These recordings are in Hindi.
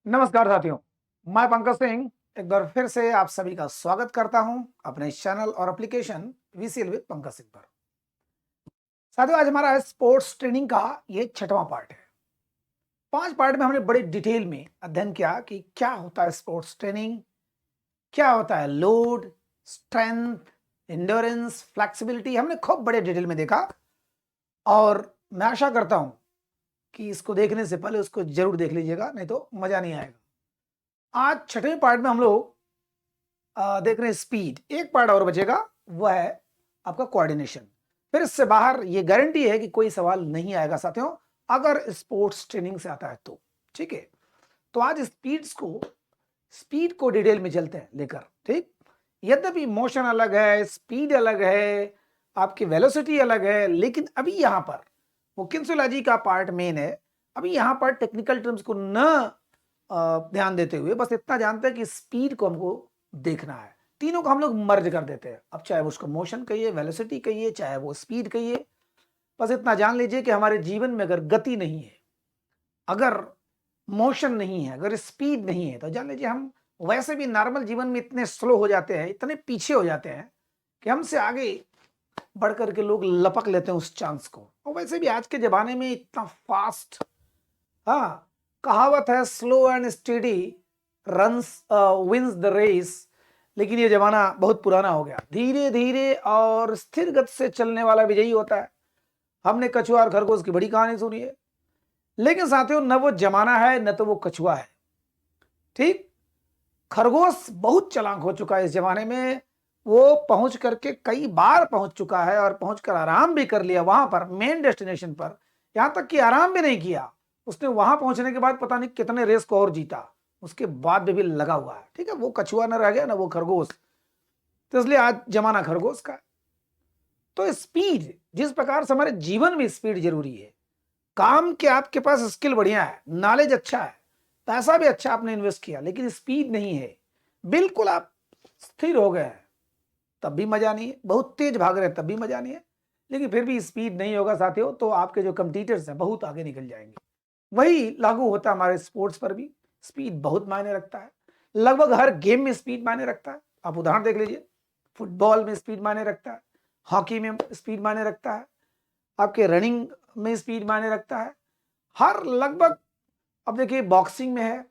नमस्कार साथियों, मैं पंकज सिंह एक बार फिर से आप सभी का स्वागत करता हूं अपने चैनल और एप्लीकेशन वीसीएल विद पंकज सिंह पर। साथियों, आज हमारा स्पोर्ट्स ट्रेनिंग का ये 6वां पार्ट है। 5 पार्ट में हमने बड़े डिटेल में अध्ययन किया कि क्या होता है स्पोर्ट्स ट्रेनिंग, क्या होता है लोड, स्ट्रेंथ, एंड्योरेंस, फ्लेक्सिबिलिटी। हमने खूब बड़े डिटेल में देखा और मैं आशा करता हूं कि इसको देखने से पहले उसको जरूर देख लीजिएगा, नहीं तो मजा नहीं आएगा। आज 6वें पार्ट में हम लोग देख रहे हैं स्पीड। एक पार्ट और बचेगा, वह है आपका कोऑर्डिनेशन। फिर इससे बाहर ये गारंटी है कि कोई सवाल नहीं आएगा साथियों, अगर स्पोर्ट्स ट्रेनिंग से आता है तो। ठीक है, तो आज स्पीड को डिटेल में चलते हैं लेकर। ठीक, यद्यपि मोशन अलग है, स्पीड अलग है, आपकी वेलोसिटी अलग है, लेकिन अभी यहां पर वो किन्सियोलॉजी का पार्ट मेन है। अभी यहां पर टेक्निकल टर्म्स को न ध्यान देते हुए बस इतना जानते हैं कि स्पीड को हमको देखना है। तीनों को हम लोग मर्ज कर देते हैं। अब चाहे वो उसको मोशन कहिए, वेलोसिटी कहिए, चाहे वो स्पीड कहिए, बस इतना जान लीजिए कि हमारे जीवन में अगर गति नहीं है, अगर मोशन नहीं है, अगर स्पीड नहीं है, तो जान लीजिए हम वैसे भी नॉर्मल जीवन में इतने स्लो हो जाते हैं, इतने पीछे हो जाते हैं कि हमसे आगे बढ़ करके लोग लपक लेते हैं उस चांस को। और वैसे भी आज के जमाने में इतना फास्ट, हाँ, कहावत है slow and steady runs wins the race, लेकिन ये जमाना बहुत पुराना हो गया। धीरे धीरे और स्थिर गति से चलने वाला विजयी होता है। हमने कछुआ और खरगोश की बड़ी कहानी सुनी है, लेकिन साथियों न वो जमाना है न तो वो कछुआ है। ठीक, खरगोश बहुत चालाक हो चुका है इस जमाने में। वो पहुंच करके कई बार पहुंच चुका है और पहुंचकर आराम भी कर लिया वहां पर, मेन डेस्टिनेशन पर। यहां तक कि आराम भी नहीं किया, उसने वहां पहुंचने के बाद पता नहीं कितने रेस को और जीता, उसके बाद भी लगा हुआ है। ठीक है, वो कछुआ न रह गया ना वो खरगोश, तो इसलिए आज जमाना खरगोश का है। तो स्पीड, जिस प्रकार से हमारे जीवन में स्पीड जरूरी है, काम के आपके पास स्किल बढ़िया है, नॉलेज अच्छा है, पैसा भी अच्छा आपने इन्वेस्ट किया, लेकिन स्पीड नहीं है, बिल्कुल आप स्थिर हो गए हैं, तब भी मजा नहीं है। बहुत तेज भाग रहे हैं तब भी मजा नहीं है। लेकिन फिर भी स्पीड नहीं होगा साथियों, तो आपके जो कंपटीटर्स हैं बहुत आगे निकल जाएंगे। वही लागू होता है हमारे स्पोर्ट्स पर भी। स्पीड बहुत मायने रखता है, लगभग हर गेम में स्पीड मायने रखता है। आप उदाहरण देख लीजिए, फुटबॉल में स्पीड मायने रखता है, हॉकी में स्पीड मायने रखता है, आपके रनिंग में स्पीड मायने रखता है, हर लगभग। अब देखिए बॉक्सिंग में है,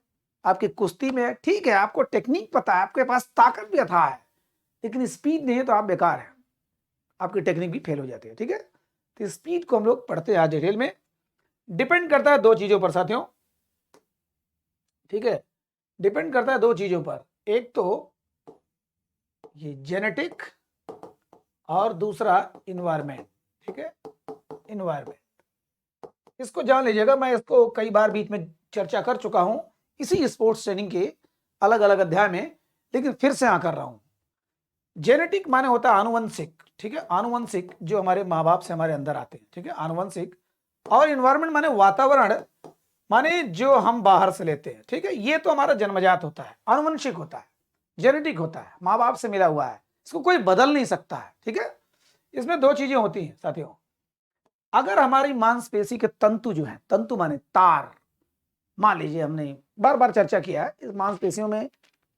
आपकी कुश्ती में है। ठीक है, आपको टेक्निक पता है, आपके पास ताकत भी अथाह है, लेकिन स्पीड नहीं है तो आप बेकार हैं, आपकी टेक्निक भी फेल हो जाती है। ठीक है, तो स्पीड को हम लोग पढ़ते हैं आज डिटेल में। डिपेंड करता है 2 चीजों पर साथियों। ठीक है, डिपेंड करता है 2 चीजों पर, एक तो ये जेनेटिक और दूसरा इन्वायरमेंट। ठीक है, इन्वायरमेंट, इसको जान लीजिएगा। मैं इसको कई बार बीच में चर्चा कर चुका हूं इसी स्पोर्ट्स ट्रेनिंग के अलग अलग अध्याय में, लेकिन फिर से यहां कर रहा हूं। जेनेटिक माने होता है आनुवंशिक। ठीक है, आनुवंशिक जो हमारे माँ बाप से हमारे अंदर आते हैं। ठीक है, आनुवंशिक। और इन्वायरमेंट माने वातावरण, माने जो हम बाहर से लेते हैं। ठीक है, ये तो हमारा जन्मजात होता है, आनुवंशिक होता है, जेनेटिक होता है, माँ बाप से मिला हुआ है, इसको कोई बदल नहीं सकता है। ठीक है, इसमें 2 चीजें होती हैं साथियों। अगर हमारी मांसपेशी के तंतु जो है, तंतु माने तार, मान लीजिए हमने बार बार चर्चा किया है, इस मांसपेशियों में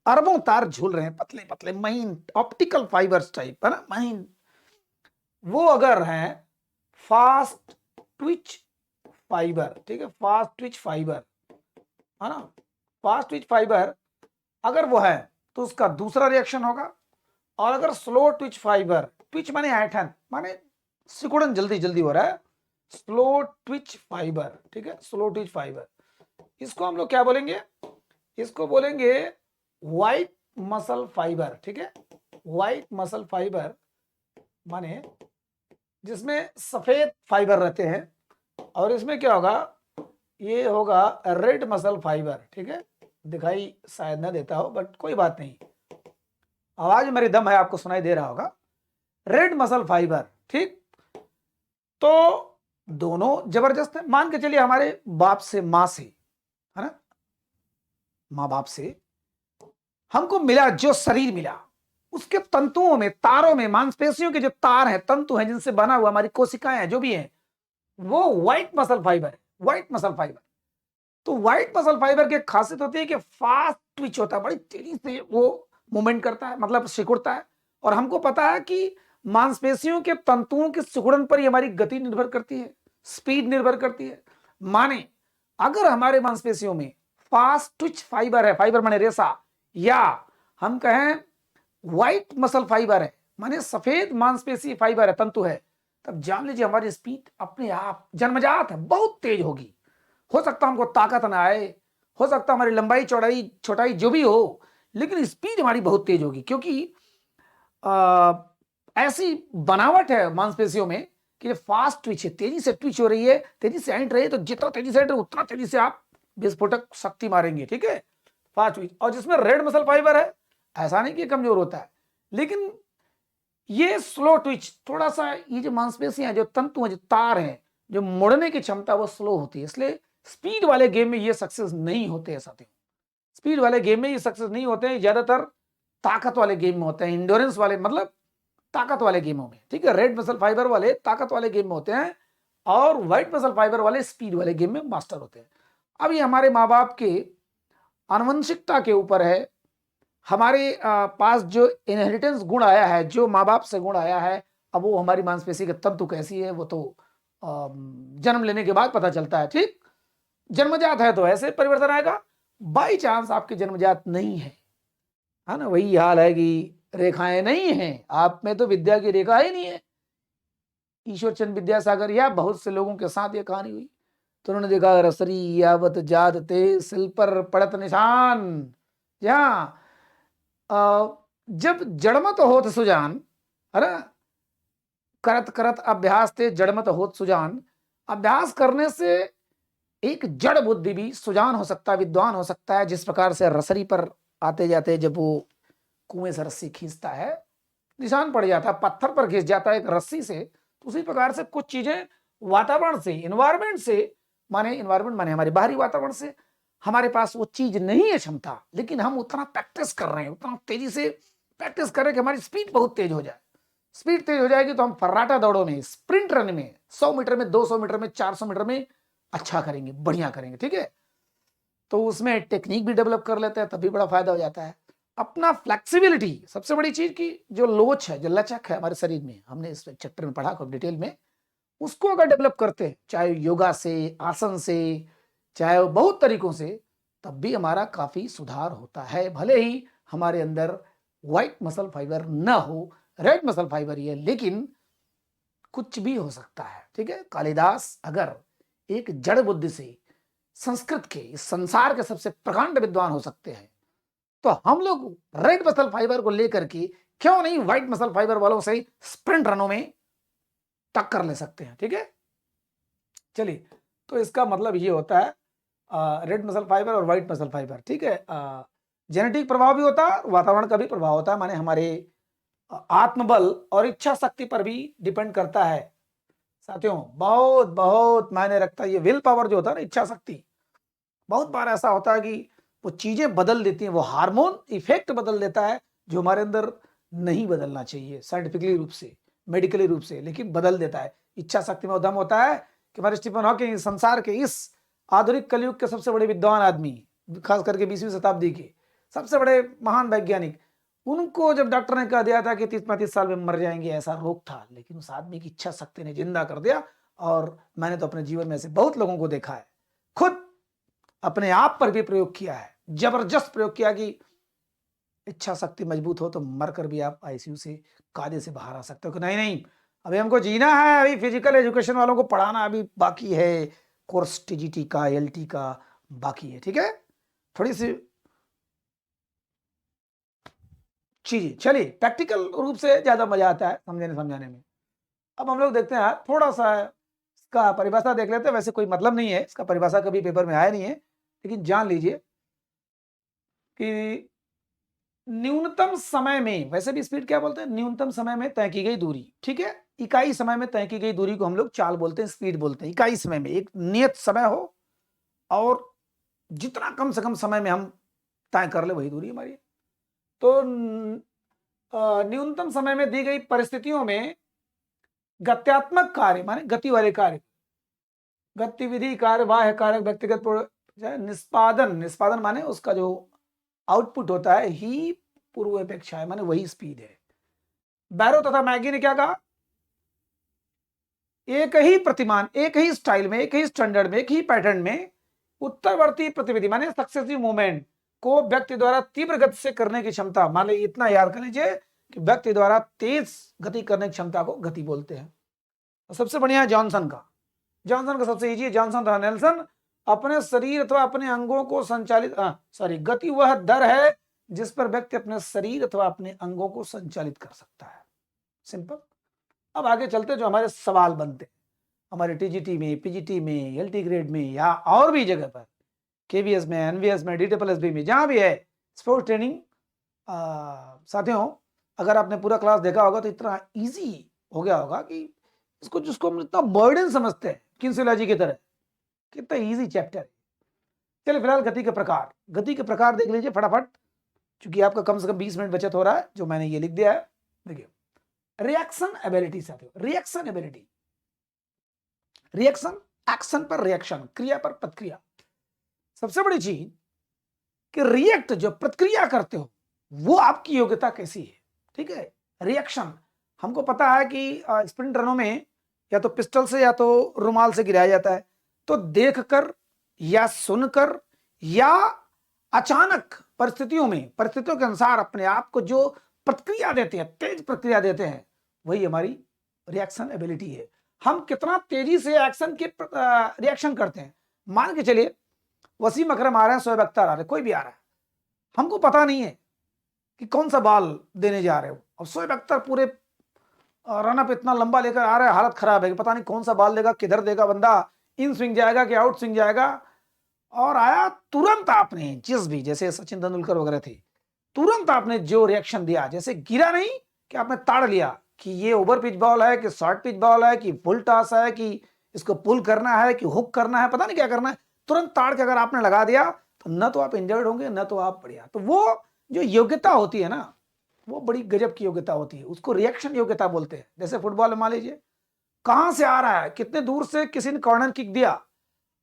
अरबों तार झूल रहे हैं, पतले पतले महीन ऑप्टिकल फाइबर्स टाइप है ना, महीन। वो अगर हैं फास्ट ट्विच फाइबर, ठीक है, फास्ट ट्विच फाइबर, है ना, फास्ट ट्विच फाइबर अगर वो है तो उसका दूसरा रिएक्शन होगा। और अगर स्लो ट्विच फाइबर, ट्विच माने ऐठन, माने सिकुड़न जल्दी जल्दी हो रहा है, स्लो ट्विच फाइबर, ठीक है, स्लो ट्विच फाइबर, इसको हम लोग क्या बोलेंगे, इसको बोलेंगे व्हाइट मसल फाइबर, ठीक है, व्हाइट मसल फाइबर माने जिसमें सफेद फाइबर रहते हैं। और इसमें क्या होगा, ये होगा रेड मसल फाइबर, ठीक है, दिखाई शायद ना देता हो बट कोई बात नहीं, आवाज मेरी दम है, आपको सुनाई दे रहा होगा, रेड मसल फाइबर, ठीक। तो दोनों जबरदस्त है, मान के चलिए हमारे बाप से, मां से, है ना, मां बाप से हमको मिला जो शरीर मिला, उसके तंतुओं में, तारों में, मांसपेशियों के जो तार हैं, तंतु हैं जिनसे बना हुआ हमारी कोशिकाएं हैं, जो भी हैं, वो व्हाइट मसल फाइबर है, व्हाइट मसल फाइबर। तो व्हाइट मसल फाइबर की खासियत होती है कि फास्ट ट्विच होता है, बड़ी तेजी से वो मूवमेंट करता है, मतलब सिकुड़ता है। और हमको पता है कि मांसपेशियों के तंतुओं की सिकुड़न पर ही हमारी गति निर्भर करती है, स्पीड निर्भर करती है। माने अगर हमारे मांसपेशियों में फास्ट ट्विच फाइबर है, फाइबर माने रेसा, या हम कहें व्हाइट मसल फाइबर है, माने सफेद मांसपेशी फाइबर है, तंतु है, तब जान लीजिए हमारी स्पीड अपने आप जन्मजात है, बहुत तेज होगी। हो सकता हमको ताकत ना आए, हो सकता हमारी लंबाई चौड़ाई छोटाई जो भी हो, लेकिन स्पीड हमारी बहुत तेज होगी, क्योंकि ऐसी बनावट है मांसपेशियों में कि फास्ट ट्विच है, तेजी से ट्विच हो रही है, तेजी से एंट रही है, तो जितना तेजी से एंट उतना तेजी से आप विस्फोटक शक्ति मारेंगे, ठीक है, फास्ट ट्विच। और जिसमें रेड मसल फाइबर है, ऐसा नहीं कि कमजोर होता है, लेकिन ये स्लो ट्विच, थोड़ा सा ये जो मांसपेशियां, जो तंतु हैं, जो तार हैं, जो मुड़ने की क्षमता वो स्लो होती है, इसलिए स्पीड वाले गेम में ये सक्सेस नहीं होते हैं साथियों, स्पीड वाले गेम में ये सक्सेस नहीं होते हैं, ज्यादातर ताकत वाले गेम में होते हैं, इंडोरेंस वाले, मतलब ताकत वाले गेमों में, ठीक है, रेड मसल फाइबर वाले ताकत वाले गेम में होते हैं, और व्हाइट मसल फाइबर वाले स्पीड वाले गेम में मास्टर होते हैं। अब ये हमारे माँ बाप के आनुवंशिकता के ऊपर है, हमारे पास जो इनहेरिटेंस गुण आया है, जो माँ बाप से गुण आया है, अब वो हमारी मांसपेशी के तंतु कैसी है वो तो जन्म लेने के बाद पता चलता है, ठीक। जन्मजात है तो ऐसे परिवर्तन आएगा, बाई चांस आपके जन्मजात नहीं है ना, वही हाल है कि रेखाएं नहीं हैं, आप में तो विद्या की रेखा ही नहीं है। ईश्वर चंद्र विद्यासागर या बहुत से लोगों के साथ ये कहानी हुई, तो उन्होंने देखा रसरी यावत जात ते सिल पर पड़त निशान, जहां जब जड़मत होत सुजान, है ना, करत करत अभ्यास ते जड़मत होत सुजान, अभ्यास करने से एक जड़ बुद्धि भी सुजान हो सकता है, विद्वान हो सकता है। जिस प्रकार से रसरी पर आते जाते जब वो कुएं से रस्सी खींचता है, निशान पड़ जाता है, पत्थर पर खींच जाता है एक रस्सी से, तो उसी प्रकार से कुछ चीजें वातावरण से, इन्वायरमेंट से, माने इन्वायरमेंट माने हमारे बाहरी वातावरण से, हमारे पास वो चीज नहीं है क्षमता, लेकिन हम उतना प्रैक्टिस कर रहे हैं, उतना तेजी से प्रैक्टिस कर रहे हैं कि हमारी स्पीड बहुत तेज हो जाए। स्पीड तेज हो जाएगी तो हम फर्राटा दौड़ों में, स्प्रिंट रन में, 100 मीटर में, 200 मीटर में, 400 मीटर में अच्छा करेंगे, बढ़िया करेंगे, ठीक है। तो उसमें टेक्निक भी डेवलप कर लेते हैं, तभी बड़ा फायदा हो जाता है। अपना फ्लेक्सिबिलिटी, सबसे बड़ी चीज की जो लोच है, जो लचक है हमारे शरीर में, हमने इस चैप्टर में पढ़ा खूब डिटेल में, उसको अगर डेवलप करते हैं, चाहे योगा से, आसन से, चाहे बहुत तरीकों से, तब भी हमारा काफी सुधार होता है। भले ही हमारे अंदर व्हाइट मसल फाइबर ना हो, रेड मसल फाइबर ही है, लेकिन कुछ भी हो सकता है, ठीक है। कालिदास अगर एक जड़ बुद्धि से संस्कृत के, इस संसार के सबसे प्रकांड विद्वान हो सकते हैं, तो हम लोग रेड मसल फाइबर को लेकर के क्यों नहीं व्हाइट मसल फाइबर वालों से स्प्रिंट रनों में टक्कर ले सकते हैं, ठीक है। चलिए, तो इसका मतलब ये होता है रेड मसल फाइबर और व्हाइट मसल फाइबर, ठीक है। जेनेटिक प्रभाव भी होता है, वातावरण का भी प्रभाव होता है, माने हमारे आत्मबल और इच्छा शक्ति पर भी डिपेंड करता है साथियों, बहुत बहुत मायने रखता है। ये विल पावर जो होता है ना, इच्छा शक्ति, बहुत बार ऐसा होता है कि वो चीजें बदल देती हैं, वो हार्मोन इफेक्ट बदल देता है जो हमारे अंदर नहीं बदलना चाहिए साइंटिफिकली रूप से, मेडिकली रूप से, लेकिन बदल देता है। इच्छा शक्ति में उदम होता है कि हमारे स्टीफन हॉकिंग संसार के इस आधुनिक कलयुग के सबसे बड़े विद्वान आदमी, खास करके 20वीं शताब्दी के सबसे बड़े महान वैज्ञानिक, उनको जब डॉक्टर ने कह दिया था कि 30-35 साल में मर जाएंगे, ऐसा रोग था, लेकिन उस आदमी की इच्छा शक्ति ने जिंदा कर दिया और मैंने तो अपने जीवन में ऐसे बहुत लोगों को देखा है, खुद अपने आप पर भी प्रयोग किया है, जबरदस्त प्रयोग किया कि इच्छा शक्ति मजबूत हो तो मरकर भी आप आईसीयू से कायदे से बाहर आ सकते हो कि नहीं नहीं अभी हमको जीना है, अभी फिजिकल एजुकेशन वालों को पढ़ाना अभी बाकी है, कोर्स टीजीटी का एलटी का बाकी है। ठीक है, थोड़ी सी चीजें, चलिए प्रैक्टिकल रूप से ज्यादा मजा आता है समझने समझाने में। अब हम लोग देखते हैं थोड़ा सा इसका परिभाषा देख लेते हैं, वैसे कोई मतलब नहीं है इसका, परिभाषा कभी पेपर में आया नहीं है, लेकिन जान लीजिए कि न्यूनतम समय में, वैसे भी स्पीड क्या बोलते हैं, न्यूनतम समय में तय की गई दूरी। ठीक है, इकाई समय में तय की गई दूरी को हम लोग चाल बोलते हैं, स्पीड बोलते हैं। इकाई समय में एक नियत समय हो और जितना कम से कम समय में हम तय कर ले वही दूरी हमारी। तो न्यूनतम समय में दी गई परिस्थितियों में गत्यात्मक कार्य माने गति वाले कार्य, गतिविधि कार्य, बाह्य कार्य, व्यक्तिगत निष्पादन, निष्पादन माने उसका जो आउटपुट होता है ही पूर्वापेक्षा है, माने वही स्पीड है। बैरो तथा मैगी ने क्या कहा, एक ही प्रतिमान, एक ही स्टाइल में, एक ही स्टैंडर्ड में, एक ही पैटर्न में उत्तरवर्ती प्रतिविधि माने सक्सेसिव मूवमेंट को व्यक्ति द्वारा तीव्र गति से करने की क्षमता, मान लीजिए इतना याद कर लीजिए कि व्यक्ति द्वारा तेज गति करने की क्षमता को गति बोलते हैं। तो सबसे बढ़िया है जॉनसन का, जॉनसन का सबसे इजी है, जॉनसन तथा नेल्सन। अपने शरीर अथवा अपने अंगों को संचालित गति वह दर है जिस पर व्यक्ति अपने शरीर अथवा अपने अंगों को संचालित कर सकता है। सिंपल। अब आगे चलते जो हमारे सवाल बनते हैं हमारे टीजीटी में, पीजीटी में, एलटी ग्रेड में या और भी जगह पर, केवीएस में, एनवीएस में, डीटीपीएसबी में, जहां भी है स्पोर्ट्स ट्रेनिंग। साथियों अगर आपने पूरा क्लास देखा होगा तो इतना इजी हो गया होगा कि इसको, जिसको हम इतना बर्डन समझते हैं किन्सियोलॉजी की तरह, कितना इजी चैप्टर है। चलिए फिलहाल गति के प्रकार, गति के प्रकार देख लीजिए फटाफट, क्योंकि आपका कम से कम 20 मिनट बचत हो रहा है, जो मैंने ये लिख दिया है। देखिए रिएक्शन एबिलिटी साथियों, रिएक्शन एबिलिटी, रिएक्शन एक्शन पर रिएक्शन, क्रिया पर प्रतिक्रिया। सबसे बड़ी चीज कि रिएक्ट जो प्रतिक्रिया करते हो वो आपकी योग्यता कैसी है। ठीक है, रिएक्शन हमको पता है कि स्प्रिंट रनों में या तो पिस्टल से या तो रुमाल से गिराया जाता है, तो देखकर या सुनकर या अचानक परिस्थितियों में, परिस्थितियों के अनुसार अपने आप को जो प्रतिक्रिया देते हैं, तेज प्रतिक्रिया देते हैं, वही हमारी रिएक्शन एबिलिटी है। हम कितना तेजी से एक्शन के रिएक्शन करते हैं। मान के चलिए वसीम अकरम आ रहे हैं, शोएब अख्तर आ रहे हैं, कोई भी आ रहा है, हमको पता नहीं है कि कौन सा बॉल देने जा रहे हो, और शोएब अख्तर पूरे रन अप इतना लंबा लेकर आ रहा है, हालत खराब है, पता नहीं कौन सा बॉल देगा, किधर देगा, बंदा इन स्विंग जाएगा कि आउट स्विंग जाएगा, और आया तुरंत आपने जिस भी, जैसे सचिन तेंदुलकर वगैरह थे, तुरंत आपने जो रिएक्शन दिया, जैसे गिरा नहीं कि आपने ताड़ लिया कि ये ओवर पिच बॉल है कि शॉर्ट पिच बॉल है कि फुल टॉस है कि इसको पुल करना है कि हुक करना है, पता नहीं क्या करना है, तुरंत ताड़ के अगर आपने लगा दिया तो न तो आप इंजर्ड होंगे न तो आप बढ़िया। तो वो जो योग्यता होती है ना, वो बड़ी गजब की योग्यता होती है, उसको रिएक्शन योग्यता बोलते हैं। जैसे फुटबॉल में मान लीजिए कहां से आ रहा है, कितने दूर से किसी ने कॉर्नर किक दिया,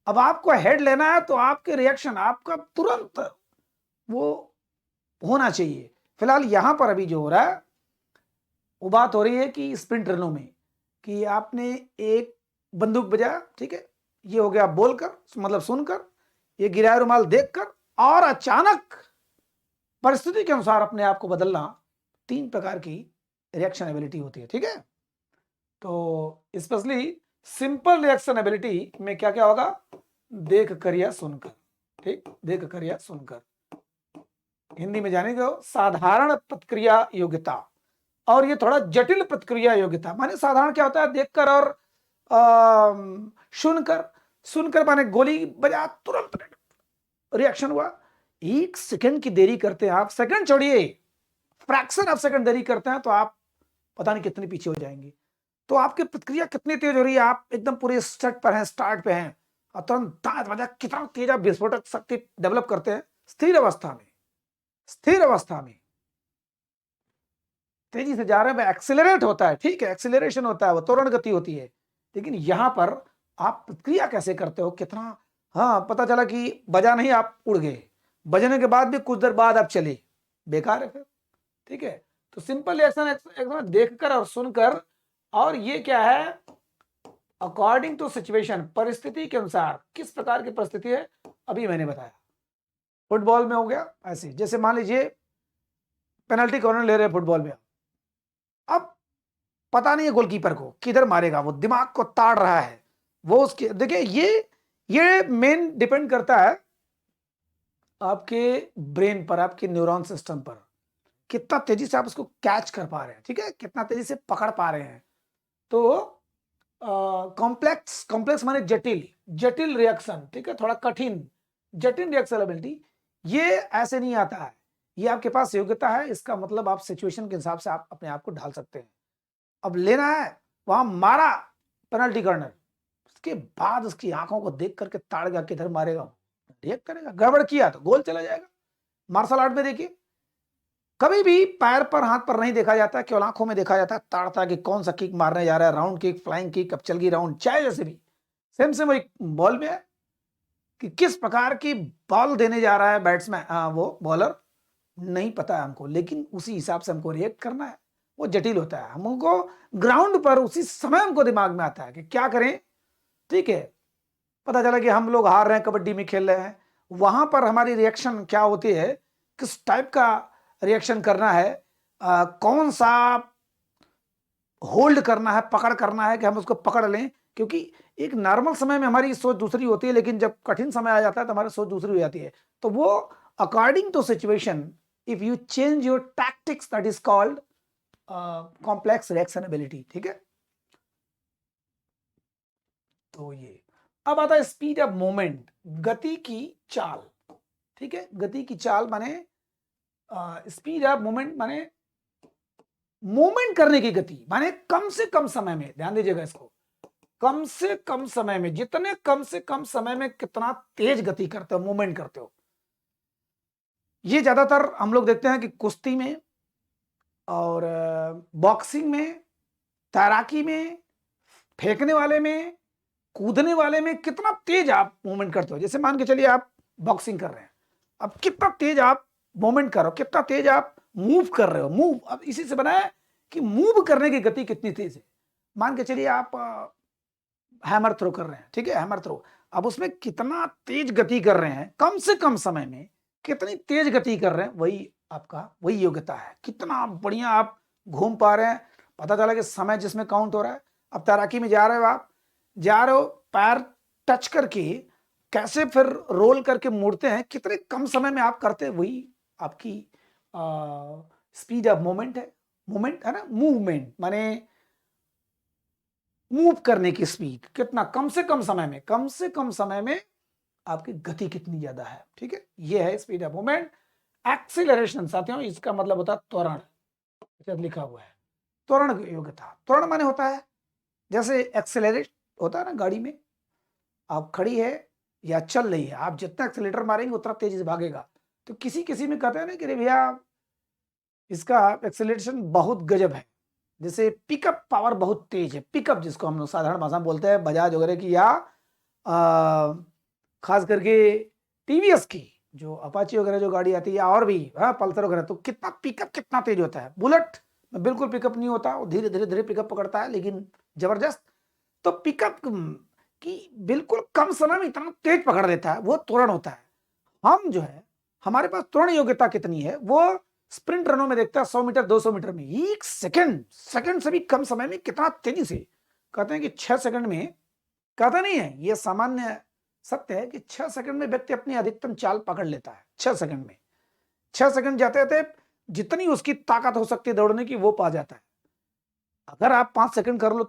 अब आपको हेड लेना है तो आपके रिएक्शन आपका तुरंत वो होना चाहिए। फिलहाल यहां पर अभी जो हो रहा है वो बात हो रही है कि स्प्रिंट रनों में कि आपने एक बंदूक बजाया, ठीक है, ये हो गया बोलकर मतलब सुनकर, ये गिराया रुमाल देखकर, और अचानक परिस्थिति के अनुसार अपने आप को बदलना, 3 प्रकार की रिएक्शन एबिलिटी होती है। ठीक है, तो स्पेशली सिंपल रिएक्शन एबिलिटी में क्या क्या होगा, देख कर या सुनकर, ठीक, देख कर या सुनकर, हिंदी में जानेंगे हो साधारण प्रतिक्रिया योग्यता, और ये थोड़ा जटिल प्रतिक्रिया योग्यता। माने साधारण क्या होता है, देखकर और सुनकर, सुनकर माने गोली बजा तुरंत रिएक्शन हुआ, 1 सेकंड की देरी करते हैं आप, सेकंड छोड़िए फ्रैक्शन ऑफ सेकंड देरी करते हैं तो आप पता नहीं कितने पीछे हो जाएंगे। तो आपकी प्रतिक्रिया कितनी तेज हो रही है, आप एकदम पूरे स्टार्ट पर हैं, स्टार्ट पे हैं, और तुरंत कितना तेज आप विस्फोटक शक्ति डेवलप करते हैं स्थिर अवस्था में, स्थिर अवस्था में तेजी से जा रहे हैं, एक्सेलरेट होता है, ठीक है, एक्सेलरेशन होता है, वो त्वरण गति होती है। लेकिन यहां पर आप प्रतिक्रिया कैसे करते हो, कितना, हाँ पता चला कि बजा नहीं, आप उड़ गए, बजने के बाद भी कुछ देर बाद आप चले, बेकार है फिर। ठीक है, तो सिंपल रिएक्शन देखकर और सुनकर, और ये क्या है अकॉर्डिंग टू सिचुएशन, परिस्थिति के अनुसार, किस प्रकार की परिस्थिति है अभी मैंने बताया। फुटबॉल में हो गया ऐसे, जैसे मान लीजिए पेनल्टी कॉर्नर ले रहे हैं फुटबॉल में, अब पता नहीं है गोलकीपर को किधर मारेगा, वो दिमाग को ताड़ रहा है, वो उसके देखिए ये मेन डिपेंड करता है आपके ब्रेन पर, आपके न्यूरॉन सिस्टम पर, कितना तेजी से आप उसको कैच कर पा रहे हैं, ठीक है, कितना तेजी से पकड़ पा रहे हैं। तो कॉम्प्लेक्स माने जटिल रिएक्शन, ठीक है, थोड़ा कठिन, जटिल रिएक्शन एबिलिटी, ये ऐसे नहीं आता है, ये आपके पास योग्यता है, इसका मतलब आप सिचुएशन के हिसाब से आप अपने आप को ढाल सकते हैं। अब लेना है, वहां मारा पेनल्टी कॉर्नर, उसके बाद उसकी आंखों को देख करके ताड़ गया, किधर मारेगा, रिएक्ट करेगा, गड़बड़ किया तो गोल चला जाएगा। मार्शल आर्ट में देखिए कभी भी पैर पर हाथ पर नहीं देखा जाता, केवल आंखों में देखा जाता है, ताड़ता कि कौन सा किक मारने जा रहा है, राउंड किक, फ्लाइंग किक, अब चल गई राउंड, चाहे जैसे भी। सेम वही बॉल में है कि किस प्रकार की बॉल देने जा रहा है बैट्समैन, वो बॉलर, नहीं पता है हमको, लेकिन उसी हिसाब से हमको रिएक्ट करना है। वो जटिल होता है, हमको ग्राउंड पर उसी समय हमको दिमाग में आता है कि क्या करें, ठीक है। पता चला कि हम लोग हार रहे हैं, कबड्डी में खेल रहे हैं, वहां पर हमारी रिएक्शन क्या होती है, किस टाइप का रिएक्शन करना है, कौन सा होल्ड करना है, पकड़ करना है कि हम उसको पकड़ लें, क्योंकि एक नॉर्मल समय में हमारी सोच दूसरी होती है, लेकिन जब कठिन समय आ जाता है तो हमारी सोच दूसरी हो जाती है। तो वो according to situation, if you change your tactics, that is called complex reaction ability, ठीक है। तो ये अब आता है स्पीड ऑफ मूवमेंट, गति की चाल, ठीक है। गति की चाल माने स्पीड ऑफ मूवमेंट माने मूवमेंट करने की गति, माने कम से कम समय में, ध्यान दीजिएगा इसको, कम से कम समय में, जितने कम से कम समय में कितना तेज गति करते हो, मूवमेंट करते हो। ये ज्यादातर हम लोग देखते हैं कि कुश्ती में और बॉक्सिंग में, तैराकी में, फेंकने वाले में, कूदने वाले में कितना तेज आप मूवमेंट करते हो। जैसे मान के चलिए आप बॉक्सिंग कर रहे हैं, अब कितना तेज आप मूवमेंट कर रहे हो, कितना तेज आप मूव कर रहे हो, मूव, अब इसी से बना है कि मूव करने की गति कितनी तेज है। मान के चलिए आप हैमर थ्रो कर रहे हैं, ठीक है, हैमर थ्रो, अब उसमें कितना तेज गति कर रहे हैं, कम से कम समय में कितनी तेज गति कर रहे हैं, वही आपका, वही योग्यता है, कितना बढ़िया आप घूम पा रहे हैं। पता चला कि समय जिसमें काउंट हो रहा है। अब तैराकी में जा रहे हो, आप जा रहे हो, पैर टच करके कैसे फिर रोल करके मुड़ते हैं, कितने कम समय में आप करते हैं, वही आपकी स्पीड ऑफ मूवमेंट है। मूवमेंट है ना, मूवमेंट माने मूव करने की स्पीड, कितना कम से कम समय में, कम से कम समय में आपकी गति कितनी ज्यादा है, ठीक है, ये है स्पीड ऑफ मूवमेंट। एक्सीलरेशन साथियों, इसका मतलब होता है त्वरण, जब लिखा हुआ है त्वरण योग्यता। त्वरण माने होता है जैसे एक्सेलरेट होता है ना गाड़ी में, आप खड़ी है या चल रही है, आप जितना एक्सीलेटर मारेंगे उतना तेजी से भागेगा। तो किसी किसी में कहते हैं ना कि रे भैया इसका एक्सेलरेशन बहुत गजब है, जैसे पिकअप पावर बहुत तेज है, पिकअप जिसको हम लोग साधारण भाषा में बोलते हैं, बजाज वगैरह की, या खास करके टीवीएस की जो अपाची वगैरह जो गाड़ी आती है, या और भी पल्सर वगैरह, तो कितना पिकअप कितना तेज होता है। बुलेट में बिल्कुल पिकअप नहीं होता, वो धीरे धीरे धीरे पिकअप पकड़ता है, लेकिन जबरदस्त। तो पिकअप की बिल्कुल कम समय में इतना तेज पकड़ लेता है, वो त्वरण होता है। हम जो है, हमारे पास त्वरण योग्यता कितनी है, वो स्प्रिंट रनों में देखता है 100 मीटर 200 मीटर में, एक सेकंड से भी कम समय में कितना तेजी से, कहते हैं कि 6 सेकंड में, कहता नहीं है, ये सामान्य सत्य है कि 6 सेकंड में व्यक्ति अपनी अधिकतम चाल पकड़ लेता है। 6 सेकंड में, 6 सेकंड जाते जाते जितनी उसकी ताकत हो सकती है दौड़ने की, वो पा जाता है। अगर आप 5 सेकंड कर लो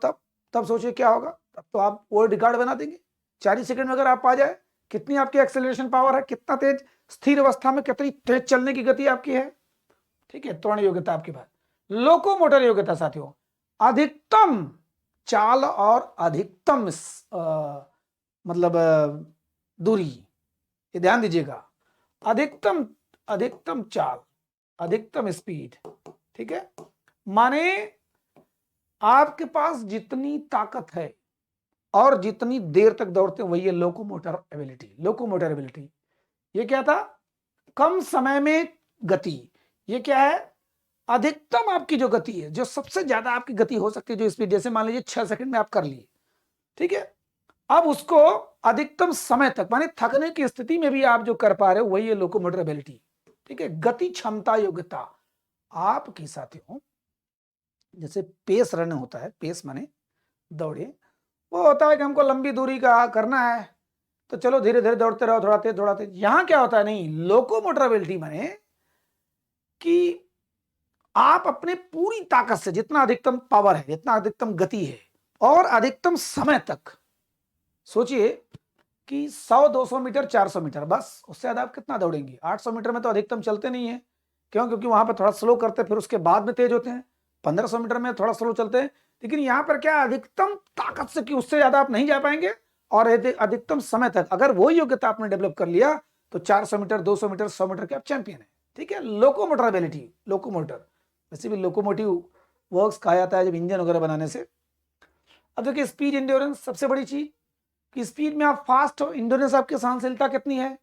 तब सोचिए क्या होगा, तब तो आप वर्ल्ड रिकॉर्ड बना देंगे। 4 सेकंड में अगर आप पा जाए, कितनी आपकी एक्सेलरेशन पावर है, कितना तेज स्थिर अवस्था में कितनी तेज चलने की गति आपकी है, ठीक है। त्वरण योग्यता आपके पास। लोकोमोटर योग्यता साथियों, अधिकतम चाल और अधिकतम मतलब दूरी, ये ध्यान दीजिएगा, अधिकतम चाल, अधिकतम स्पीड, ठीक है, माने आपके पास जितनी ताकत है और जितनी देर तक दौड़ते हैं, वही है लोकोमोटर एबिलिटी। लोकोमोटर एबिलिटी ये क्या था, कम समय में गति, ये क्या है, अधिकतम आपकी जो गति है, जो सबसे ज्यादा आपकी गति हो सकती है, जो स्पीड, जैसे मान लीजिए 6 सेकंड में आप कर लिए, ठीक है। अब उसको अधिकतम समय तक माने थकने की स्थिति में भी आप जो कर पा रहे हो वही है लोकोमोटर एबिलिटी। ठीक है, गति क्षमता योग्यता आपकी साथियों, जैसे पेस रन होता है, पेस माने दौड़े, वो होता है कि हमको लंबी दूरी का करना है तो चलो धीरे धीरे दौड़ते रहो, थोड़ा तेज थोड़ा तेज। यहां क्या होता है, नहीं, लोकोमोटर एबिलिटी माने कि आप अपने पूरी ताकत से जितना अधिकतम पावर है, जितना अधिकतम गति है और अधिकतम समय तक, सोचिए कि 100-200 मीटर 400 मीटर, बस उससे ज्यादा आप कितना दौड़ेंगे। 800 मीटर में तो अधिकतम चलते नहीं है, क्यों? क्योंकि वहां पर थोड़ा स्लो करते हैं फिर उसके बाद में तेज होते हैं। 1500 मीटर में थोड़ा स्लो चलते हैं, लेकिन यहां पर क्या अधिकतम ताकत से कि उससे ज्यादा आप नहीं जा पाएंगे और अधिकतम समय तक अगर वो योग्यता आपने डेवलप कर लिया तो 400 मीटर 200 मीटर 100 मीटर के आप चैंपियन है। ठीक है, लोकोमोटर एबिलिटी, लोकोमोटर, वैसे भी लोकोमोटिव वर्क्स कहा जाता है जब इंजन वगैरह बनाने से। अब देखिए स्पीड इंड्योरेंस, सबसे बड़ी चीज कि स्पीड में आप फास्ट हो, इंड्योरेंस आपकी सहनशीलता कितनी है।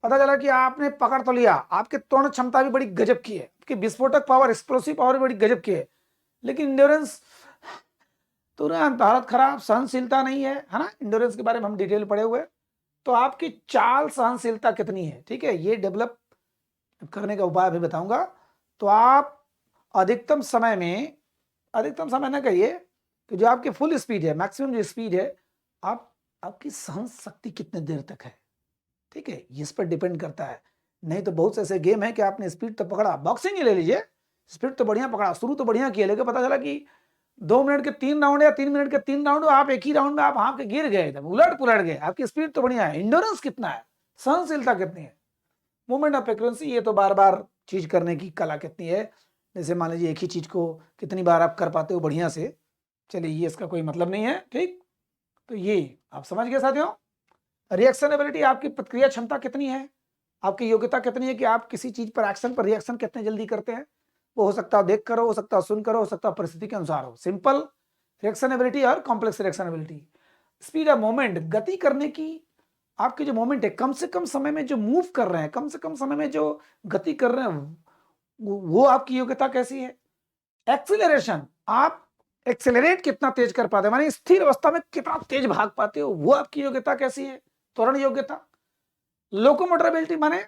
पता चला कि आपने पकड़ तो लिया, आपके त्वरण क्षमता भी बड़ी गजब की है, आपकी विस्फोटक पावर, एक्सप्लोसिव पावर भी बड़ी गजब की है, लेकिन इंड्योरेंस तुरंत हालत खराब, सहनशीलता नहीं है ना। इंड्योरेंस के बारे में हम डिटेल पढ़े हुए। तो आपकी चाल सहनशीलता कितनी है, ठीक है, ये डेवलप करने का उपाय भी बताऊंगा। तो आप अधिकतम समय में, अधिकतम समय ना कहिए कि जो आपकी फुल स्पीड है, मैक्सिमम जो स्पीड है, आपकी सहन शक्ति कितने देर तक है। ठीक है, इस पर डिपेंड करता है। नहीं तो बहुत से ऐसे गेम है कि आपने स्पीड तो पकड़ा, बॉक्सिंग ही ले लीजिए, स्पीड तो बढ़िया पकड़ा, शुरू तो बढ़िया किया, लेकिन पता चला कि 2 मिनट के 3 राउंड या 3 मिनट के 3 राउंड आप एक ही राउंड में आप हाँ के गिर गए, एकदम उलट पुलट गए। आपकी स्पीड तो बढ़िया है, इंडोरेंस कितना है, सहनशीलता कितनी है, मूवमेंट ऑफ फ्रीक्वेंसी, ये तो बार बार चीज करने की कला कितनी है। जैसे मान लीजिए एक ही चीज को कितनी बार आप कर पाते हो बढ़िया से, चलिए ये इसका कोई मतलब नहीं है। ठीक, तो ये आप समझ गए साथियों। रिएक्शन एबिलिटी, आपकी प्रतिक्रिया क्षमता कितनी है, आपकी योग्यता कितनी है कि आप किसी चीज पर एक्शन पर रिएक्शन कितने जल्दी करते हैं। वो हो सकता है देख कर हो सकता है सुन कर हो सकता है परिस्थिति के अनुसार हो। सिंपल रिएक्शन एबिलिटी और complex reaction ability. Speed of moment, गति करने की आपकी जो मोमेंट है, कम से कम समय में जो मूव कर रहे हैं, कम से कम समय में जो गति कर रहे हैं, वो आपकी योग्यता कैसी है। एक्सीलरेशन, आप एक्सेलरेट कितना तेज कर पाते हैं, माने स्थिर अवस्था में कितना तेज भाग पाते हो, वो आपकी योग्यता कैसी है, त्वरण योग्यता। लोकोमोटर एबिलिटी माने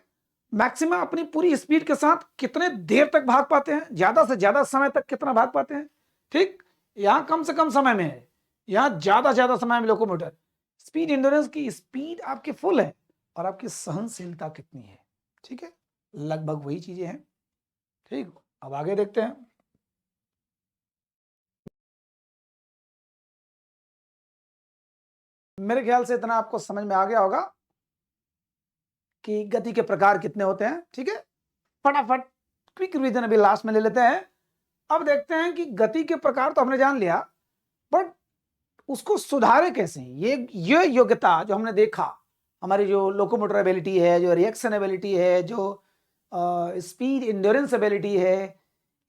मैक्सिमम अपनी पूरी स्पीड के साथ कितने देर तक भाग पाते हैं, ज्यादा से ज्यादा समय तक कितना भाग पाते हैं। ठीक, यहां कम से कम समय में है, यहां ज्यादा ज्यादा समय में लोकोमोटर। स्पीड इंड्योरेंस की स्पीड आपकी फुल है और आपकी सहनशीलता कितनी है। ठीक है, लगभग वही चीजें हैं। ठीक, अब आगे देखते हैं। मेरे ख्याल से इतना आपको समझ में आ गया होगा कि गति के प्रकार कितने होते हैं। ठीक है, फटाफट क्विक रिवीजन अभी लास्ट में ले लेते हैं। अब देखते हैं कि गति के प्रकार तो हमने जान लिया, बट उसको सुधारे कैसे। ये योग्यता जो हमने देखा, हमारी जो लोकोमोटर एबिलिटी है, जो रिएक्शन एबिलिटी है, जो स्पीड इंड्योरेंस एबिलिटी है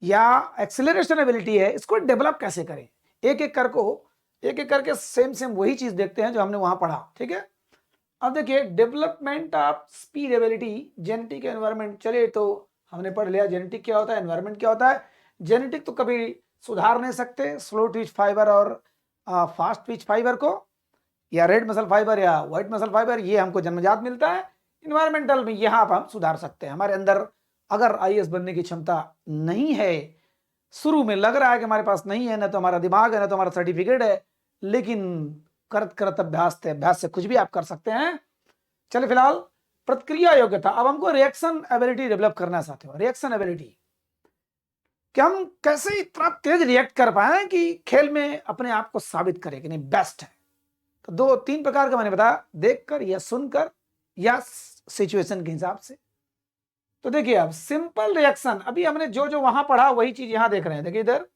या एक्सेलरेशन एबिलिटी है, इसको डेवलप कैसे करें। एक एक करके सेम सेम वही चीज देखते हैं जो हमने वहां पढ़ा। ठीक है, अब देखिए development of speed ability, genetic environment. चलिए तो हमने पढ़ लिया जेनेटिक क्या होता है, एनवायरमेंट क्या होता है। जेनेटिक तो कभी सुधार नहीं सकते, स्लो ट्विच फाइबर और फास्ट ट्विच फाइबर को, या रेड मसल फाइबर या व्हाइट मसल फाइबर, ये हमको जन्मजात मिलता है। इन्वायरमेंटल में यहाँ पर हम सुधार सकते हैं। हमारे अंदर अगर आईएएस बनने की क्षमता नहीं है, शुरू में लग रहा है कि हमारे पास नहीं है, ना तो हमारा दिमाग है ना तो हमारा सर्टिफिकेट है, लेकिन करत करत अभ्यास से कुछ भी आप कर सकते हैं। चलिए फिलहाल प्रतिक्रिया योग्यता, अब हमको रिएक्शन एबिलिटी डेवलप करना है साथियों। रिएक्शन एबिलिटी कि हम कैसे इतना तेज रिएक्ट कर पाए कि खेल में अपने आप को साबित करें कि नहीं बेस्ट है। तो 2-3 प्रकार का मैंने बताया, देखकर या सुनकर या सिचुएशन के हिसाब से। तो देखिए अब सिंपल रिएक्शन, अभी हमने जो जो वहां पढ़ा वही चीज यहां देख रहे हैं। देखिए इधर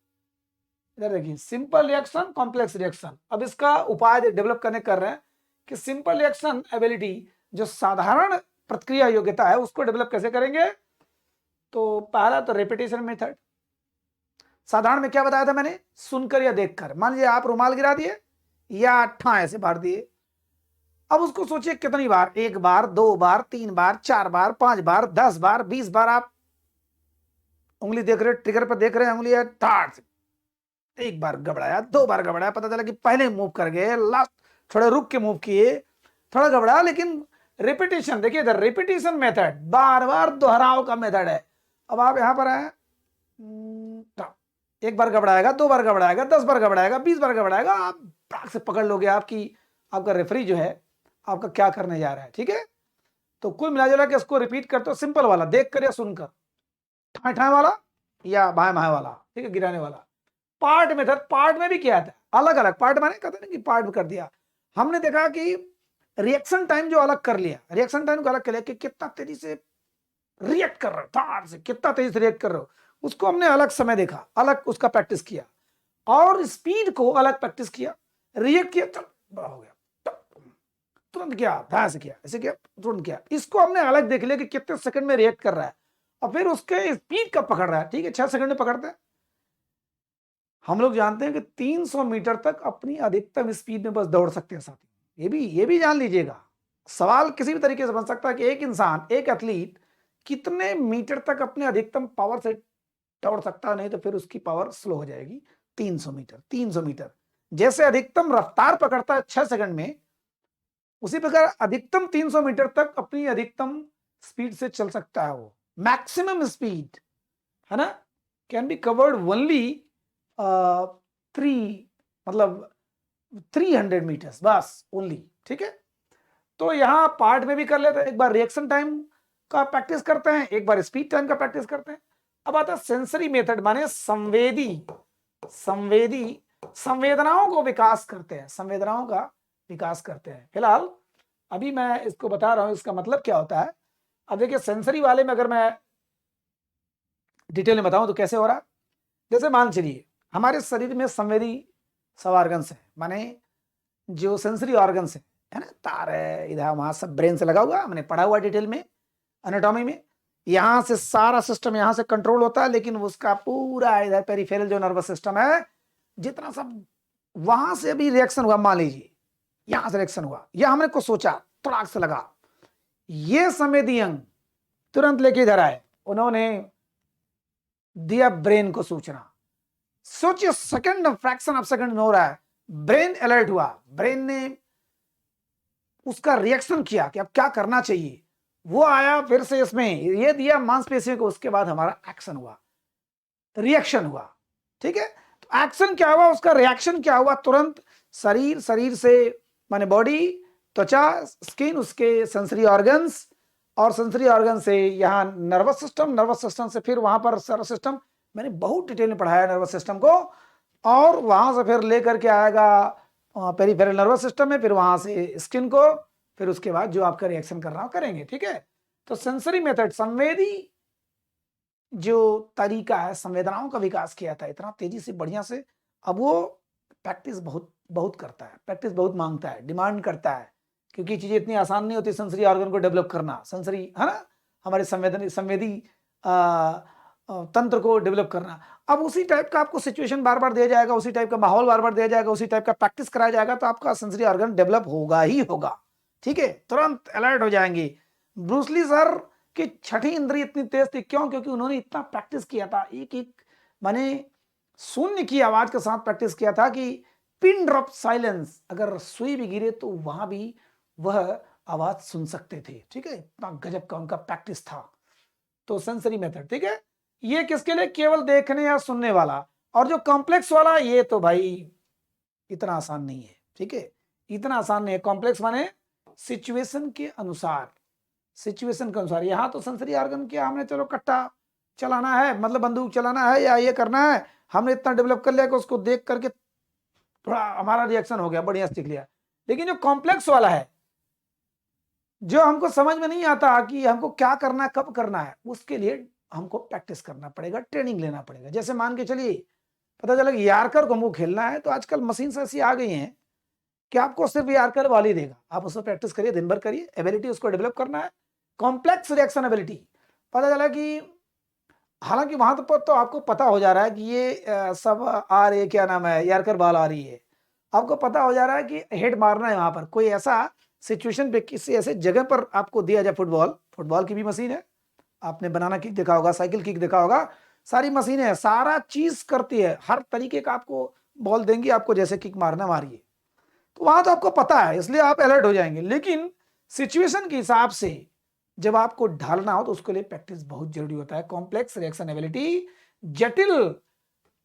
इधर देखिए सिंपल रिएक्शन, कॉम्प्लेक्स रिएक्शन। अब इसका उपाय डेवलप करने कर रहे हैं कि सिंपल रिएक्शन एबिलिटी, जो साधारण प्रतिक्रिया योग्यता है, उसको डेवलप कैसे करेंगे। तो पहला तो रेपिटेशन मेथड। साधारण में क्या बताया था मैंने, सुनकर या देखकर। मान लीजिए आप रुमाल गिरा दिए या ठा ऐसे मार दिए, अब उसको सोचिए कितनी बार, 1 बार 2 बार 3 बार 4 बार 5 बार 10 बार 20 बार आप उंगली देख रहे, ट्रिगर पर देख रहे हैं उंगली, 1 बार घबराया 2 बार घबराया, पता चला कि पहले मूव कर गए, लास्ट थोड़ा रुक के मूव किए, थोड़ा घबराया, लेकिन रिपीटेशन, देखिए इधर रिपीटेशन मेथड, बार बार दोहराव का मेथड है। अब आप यहां पर आए, एक बार घबराएगा, 2 बार घबराएगा, 10 बार घबराएगा, 20 बार घबराएगा, आप प्राक से पकड़ लोगे आपका रेफरी जो है आपका क्या करने जा रहा है। ठीक है, तो कुल मिला जुला के इसको रिपीट करते हो, सिंपल वाला देख कर या सुनकर, ठाए ठाए वाला या भाए भाए वाला, ठीक है, गिराने वाला। पार्ट मेथड, पार्ट में भी क्या था, अलग अलग पार्ट माने कहते ना कि पार्ट कर दिया। हमने देखा कि रिएक्शन टाइम जो अलग कर लिया, रिएक्शन टाइम को अलग कर लिया कि कितना तेजी से रिएक्ट कर रहे हो, तार से कितना तेजी से रिएक्ट कर रहे हो, उसको हमने अलग समय देखा, अलग उसका प्रैक्टिस किया, और स्पीड को अलग प्रैक्टिस किया, रिएक्ट किया, चल बड़ा हो गया, तुरंत किया, ध्यान से किया, ऐसे किया, तुरंत किया। इसको हमने अलग देख लिया कि कितने सेकंड में रिएक्ट कर रहा है, और फिर उसके स्पीड कब पकड़ रहा है। ठीक है, 6 सेकंड में पकड़ते हैं। हम लोग जानते हैं कि 300 मीटर तक अपनी अधिकतम स्पीड में बस दौड़ सकते हैं साथी। ये भी जान लीजिएगा। सवाल किसी भी तरीके से बन सकता है कि एक इंसान, एक एथलीट कितने मीटर तक अपने अधिकतम पावर से दौड़ सकता है, नहीं तो फिर उसकी पावर स्लो हो जाएगी। 300 मीटर, 300 मीटर जैसे अधिकतम रफ्तार पकड़ता है 6 सेकंड में, उसी प्रकार अधिकतम 300 मीटर तक अपनी अधिकतम स्पीड से चल सकता है वो। मैक्सिमम स्पीड है ना, can be covered only 300 meters बस ओनली। ठीक है, तो यहां पार्ट में भी कर लेते हैं, एक बार रिएक्शन टाइम का प्रैक्टिस करते हैं, एक बार स्पीड टाइम का प्रैक्टिस करते हैं। अब आता है सेंसरी मेथड, माने संवेदनाओं को विकास करते हैं, संवेदनाओं का विकास करते हैं। फिलहाल अभी मैं इसको बता रहा हूं इसका मतलब क्या होता है। अब देखिए सेंसरी वाले में अगर मैं डिटेल में बताऊं तो कैसे हो रहा है। जैसे मान चलिए हमारे शरीर में संवेदी सब ऑर्गन्स है, माने जो सेंसरी ऑर्गन्स है ना, तार है इधर वहां, सब ब्रेन से लगा हुआ, मैंने पढ़ा हुआ डिटेल में एनाटॉमी में। यहां से सारा सिस्टम यहां से कंट्रोल होता है, लेकिन उसका पूरा इधर पेरिफेरल जो नर्वस सिस्टम है, जितना सब वहां से अभी रिएक्शन हुआ, मान लीजिए यहां से रिएक्शन हुआ, या हमने कुछ सोचा, तड़ाक से लगा, ये संवेदी अंग तुरंत लेके इधर आए, उन्होंने दिया ब्रेन को सूचना। सोचिए सेकंड, फ्रैक्शन ऑफ सेकंड में हो रहा है, ब्रेन अलर्ट हुआ, ब्रेन ने उसका रिएक्शन किया कि अब क्या करना चाहिए, वो आया, फिर से इसमें ये दिया मांसपेशियों को, उसके बाद हमारा एक्शन हुआ, रिएक्शन हुआ। ठीक है, तो एक्शन क्या हुआ, उसका रिएक्शन क्या हुआ, तुरंत शरीर से माने बॉडी, त्वचा, स्किन, उसके सेंसरी ऑर्गन्स, और सेंसरी ऑर्गन से यहाँ नर्वस सिस्टम, नर्वस सिस्टम से फिर वहां पर सर्व सिस्टम, मैंने बहुत डिटेल में पढ़ाया नर्वस सिस्टम को, और वहां से फिर लेकर के आएगा पेरिफेरल नर्वस सिस्टम में, फिर वहां से स्किन को, फिर उसके बाद जो आपका रिएक्शन कर रहा हो करेंगे। ठीक है, तो सेंसरी मेथड, संवेदी जो तरीका है, संवेदनाओं का विकास किया था इतना तेजी से, बढ़िया से। अब वो प्रैक्टिस बहुत बहुत करता है, प्रैक्टिस बहुत मांगता है, डिमांड करता है, क्योंकि चीजें इतनी आसान नहीं होती सेंसरी ऑर्गन को डेवलप करना, सेंसरी है ना, हमारे संवेदी तंत्र को डेवलप करना। अब उसी टाइप का आपको सिचुएशन बार बार दिया जाएगा, उसी टाइप का माहौल बार बार दिया जाएगा, उसी टाइप का प्रैक्टिस कराया जाएगा, तो आपका सेंसरी ऑर्गन डेवलप होगा ही होगा। ठीक है, तुरंत अलर्ट हो जाएंगे। ब्रूसली सर की छठी इंद्री इतनी तेज थी, क्यों? क्योंकि उन्होंने इतना प्रैक्टिस किया था, एक एक माने शून्य की आवाज के साथ प्रैक्टिस किया था कि पिन ड्रॉप साइलेंस, अगर सुई भी गिरे तो वहां भी वह आवाज सुन सकते थे। ठीक है, इतना गजब का उनका प्रैक्टिस था। तो सेंसरी मेथड, ठीक है, ये किसके लिए? केवल देखने या सुनने वाला। और जो कॉम्प्लेक्स वाला, ये तो भाई इतना आसान नहीं है। ठीक है, इतना आसान नहीं है। कॉम्प्लेक्स माने सिचुएशन के अनुसार, सिचुएशन के अनुसार। यहां तो सेंसरी ऑर्गन किया हमने, चलो कट्टा चलाना है, मतलब बंदूक चलाना है या ये करना है, हमने इतना डेवलप कर लिया कि उसको देख करके थोड़ा हमारा रिएक्शन हो गया, बढ़िया सीख लिया। लेकिन जो कॉम्प्लेक्स वाला है, जो हमको समझ में नहीं आता कि हमको क्या करना है, कब करना है, उसके लिए हमको प्रैक्टिस करना पड़ेगा, ट्रेनिंग लेना पड़ेगा। जैसे मान के चलिए पता चला कि यार्कर को हमको खेलना है, तो आजकल मशीन ऐसी आ गई हैं कि आपको सिर्फ यार्कर वाली देगा, आप उसमें प्रैक्टिस करिए, दिन भर करिए, एबिलिटी उसको डेवलप करना है, कॉम्प्लेक्स रिएक्शन एबिलिटी। पता चला कि हालांकि वहां तो आपको पता हो जा रहा है कि ये सब आ रही है, क्या नाम है, यार्कर बॉल आ रही है, आपको पता हो जा रहा है कि हेड मारना है। वहां पर कोई ऐसा सिचुएशन पे, किसी ऐसे जगह पर आपको दिया जाए, फुटबॉल की भी मशीन है, आपने बनाना किक देखा होगा, साइकिल किक देखा होगा, सारी मशीनें हैं, सारा चीज करती है, हर तरीके का आपको बॉल देंगी, आपको जैसे किक मारना मारिए। तो वहां तो आपको पता है, इसलिए आप अलर्ट हो जाएंगे। लेकिन सिचुएशन के हिसाब से जब आपको ढालना हो तो उसके लिए प्रैक्टिस बहुत जरूरी होता है। कॉम्प्लेक्स रिएक्शन एबिलिटी, जटिल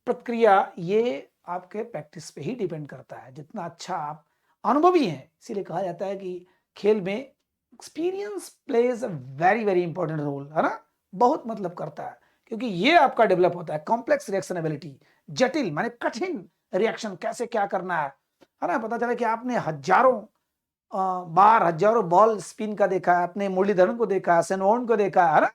प्रक्रिया, ये आपके प्रैक्टिस पे ही डिपेंड करता है। जितना अच्छा आप अनुभवी हैं, इसीलिए कहा जाता है कि खेल में experience plays a very very important role, है ना, बहुत मतलब करता है, क्योंकि ये आपका डेवलप होता है। कॉम्प्लेक्स रिएक्शन एबिलिटी, जटिल माने कठिन रिएक्शन, कैसे क्या करना है ना। पता चला कि आपने हजारों बार, हजारों बॉल स्पिन का देखा है, आपने मुरलीधरन को देखा है, सेनवॉन को देखा है ना,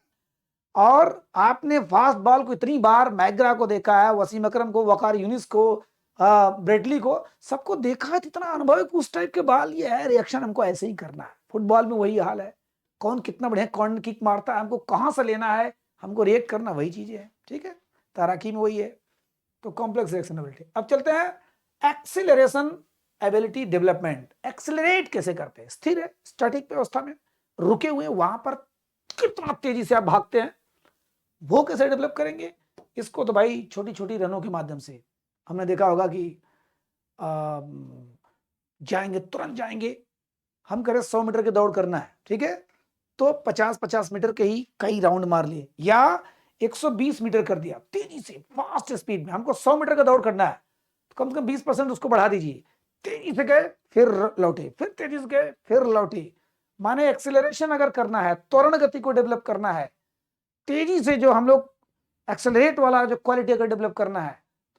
और आपने फास्ट बॉल को इतनी बार मैग्रा को देखा है, वसीम अकरम को, वकार यूनिस को, ब्रेडली को, सबको देखा है। इतना अनुभव उस टाइप के बॉल ये है, रिएक्शन हमको ऐसे ही करना है। फुटबॉल में वही हाल है, कौन कितना बढ़िया कॉर्नर किक मारता है, हमको कहां से लेना है, हमको रिएक्ट करना, वही चीजें है। ठीक है, तैराकी में वही है। तो कॉम्प्लेक्स रिएक्शन एबिलिटी। अब चलते हैं एक्सिलरेशन एबिलिटी डेवलपमेंट। एक्सिलरेट कैसे करते हैं? स्थिर है, स्टैटिक व्यवस्था में रुके हुए, वहां पर कितना तेजी से आप भागते हैं, वो कैसे डेवलप करेंगे? इसको तो भाई छोटी छोटी रनों के माध्यम से। हमने देखा होगा कि जाएंगे, तुरंत जाएंगे, हम करें 100 मीटर की दौड़ करना है, ठीक है, तो 50-50 मीटर के ही कई राउंड मार लिए, या 120 मीटर कर दिया तेजी से, फास्ट स्पीड में। हमको 100 मीटर का दौड़ करना है, तो कम से कम 20% उसको बढ़ा दीजिए। तेजी से गए, फिर लौटे, फिर तेजी से गए, फिर लौटे। माने एक्सेलरेशन अगर करना है, त्वरण गति को डेवलप करना है, तेजी से जो हम लोग एक्सेलरेट वाला जो क्वालिटी अगर डेवलप करना है,